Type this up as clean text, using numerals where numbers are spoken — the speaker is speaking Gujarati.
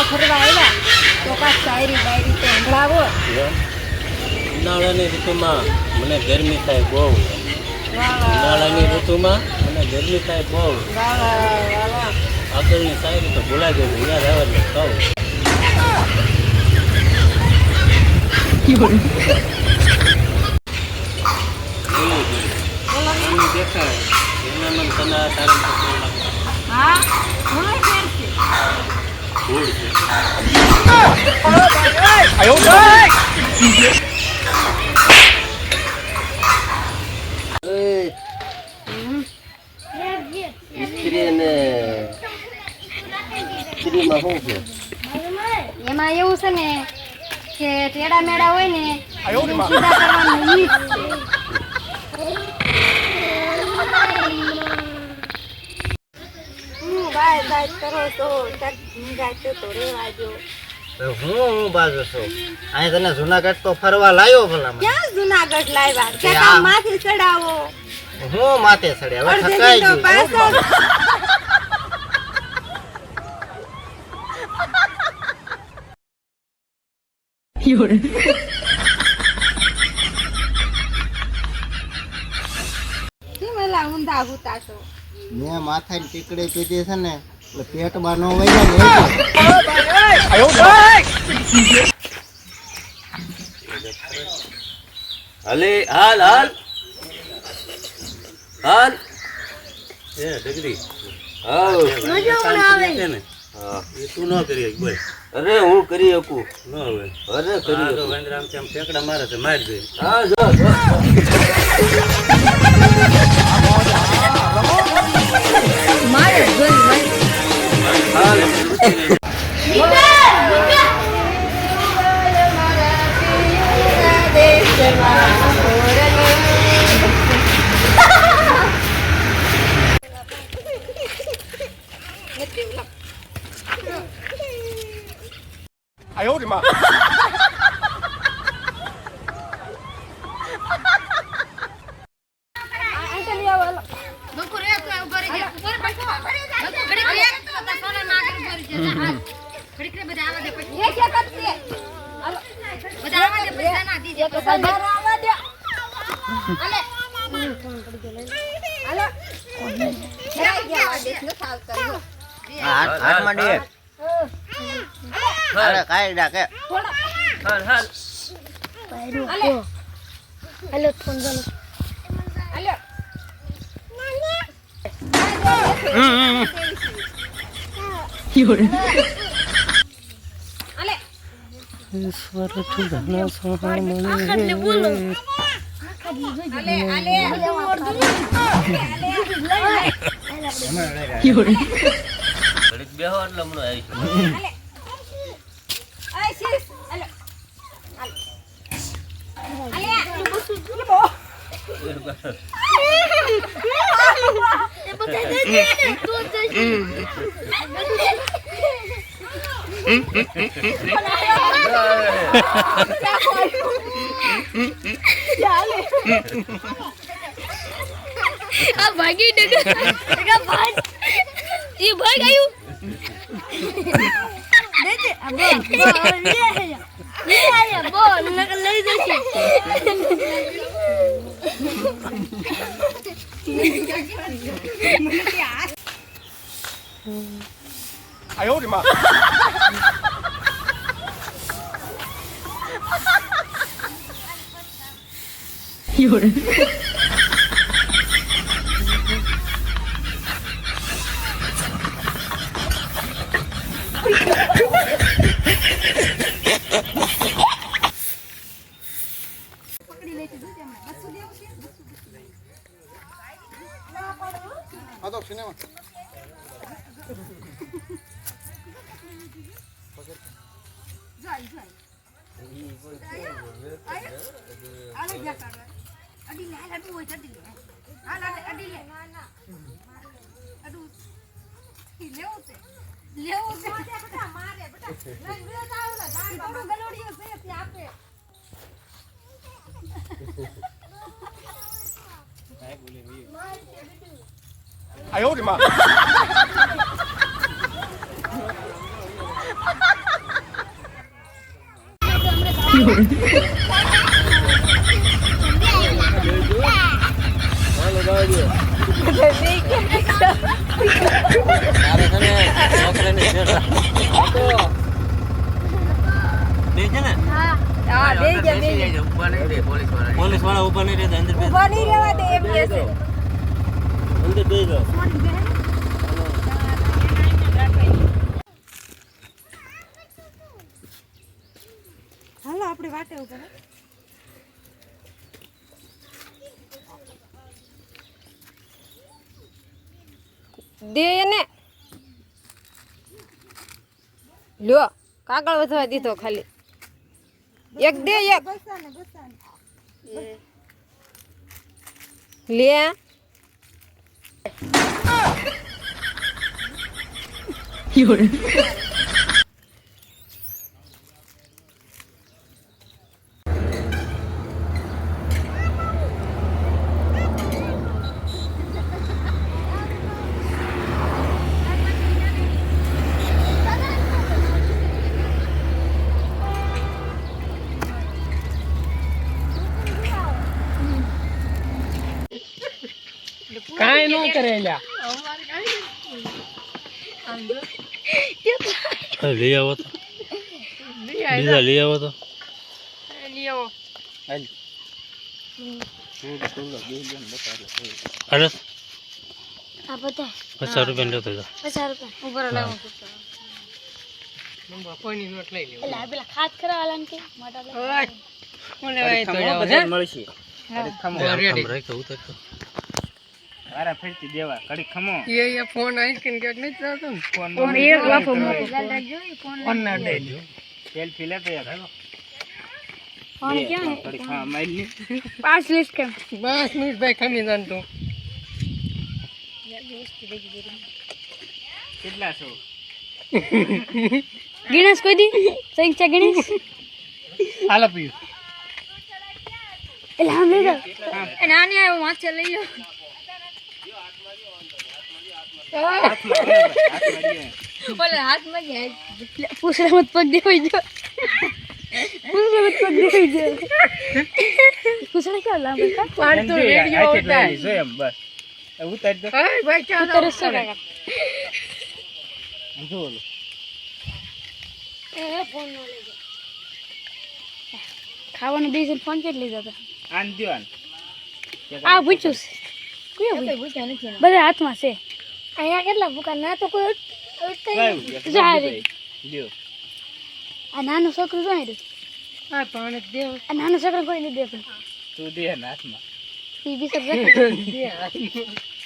ફરવા આવ્યા તો કાંઈક શાયરી બાયરી તો સંભળાવો. ઉનાળાની ઋતુમાં મને ગરમી થાય બહુ. ઉનાળાની ઋતુમાં મને ગરમી થાય બહુ. આગળની શાયરી તો ભૂલાઈ ગઈ, યાદ આવે એટલે કહું. દેખાય એના મન તના તારા હા હું ફેર છે ધૂળ છે. સ્ત્રીમાં શું છે? એમાં એવું છે ને કે ટેડા મેડા હોય ને સીધા કરવાનું ઈ જ છે. બાય કરો તો નિરાશો તો રેવા જો. હું બાજુ છું. અહીં તને જુનાગઢ તો ફરવા લાવ્યો ભલા. ક્યાં જુનાગઢ લાવ્યા? ક્યાં માથે ચડાવો? હું માથે ચડે હવે થકાઈ ગયું. ઊંધા હુતા છો. મેં માથાની ટીકડી પીધી છે ને એટલે પેટમાં નો વહી જાય. હાલે હાલ હાલ હાલ એ ડગરી હાલ ને હા એ તું ન કરી એક ભાઈ. અરે હું કરી શકું ન હવે. અરે કરી તો વેંદરામ છે આમ ઠેકડા મારે છે મારી દે. હા જો મારે જોઈ હાલ ઈશ્વર તુધના સોહામણી બોલો બેહો એટલે હમણાં આ ભાગી ડગા ભાગ એ ભાગ આયું દેજે આ બોલ લે આયા બોલ લઈ જશે આયો રે માં યોરે આતો સિનેમા આયો રે માં હાલો બાજુ તારે તને છોકરાને છેડા તો બે છે ને હા બે ગયા ઉભા નહીં રે પોલીસ વાળા ઉભા નહીં રે અંદર બે ઉભા નહીં રહેવા દે એમ કે છે અંદર બે જાઓ હાલો આપણે વાટે ઉપર દે એને લ્યો કાગળ વધવા દીધો ખાલી એક દે એક લે કાંઈ નો કરે લ્યા લઈ આવો તો બીજા લઈ આવો તો અરે આ બધા 50 રૂપિયા લેતો જા 50 રૂપિયા ઉપર લાવો કોઈની નોટ લઈ લેવો એટલે પેલા ખાત કરાવાલા ને કે મોટા ઓય કોને વાય તો બધા મળશે રેડી રાખો ઉતર વારા ફેરતી દેવા ઘડી ખમો એ ફોન આઈ કે કે નહીં ચાલતો ને ફોન એક લાફો મોટો રાખજો ફોન ના દેજો સેલ્ફી લેતો યાર હાલો ફોન ક્યાં હે ઘડી ખા માઈલ ની 5 લીસ કે 5 મિનિટ ભાઈ ખમી જાન તું કેટલા છો ગણેશ કોઈ દી સંખ્યા ગણેશ હાલો પીયું એટલે આમ લઈ જાવ એ નાની આવ્યો માથે લઈ લો ઓલે હાથમાં જાય પૂછરા મત પગ દેવાઈ જો પૂછરા મત પગ દેવાઈ જો પૂછરા ક્યાં લાંબા કા પાડ તો રેડિયો ઉતાર જો એમ બસ ઉતાર દો ઓય ભાઈ ચા ઉતાર સો કાકા જો લો એ ફોન નો લઈ જા ખાવાનું દેશે ફોન કેટ લઈ જતા આન દ્યો આન આ પૂછ્યું છે કોઈ પૂછ્યા નથી બધા હાથમાં છે અહીંયા કેટલા ભૂકા ના તો કોઈ જારે લ્યો આ નાનો છોકરો જોઈ રહ્યો આ પાણી દેવ આ નાનો છોકરો કોઈ નહીં દે પણ તું દે હાથમાં ઈ બી સબ દે હાથમાં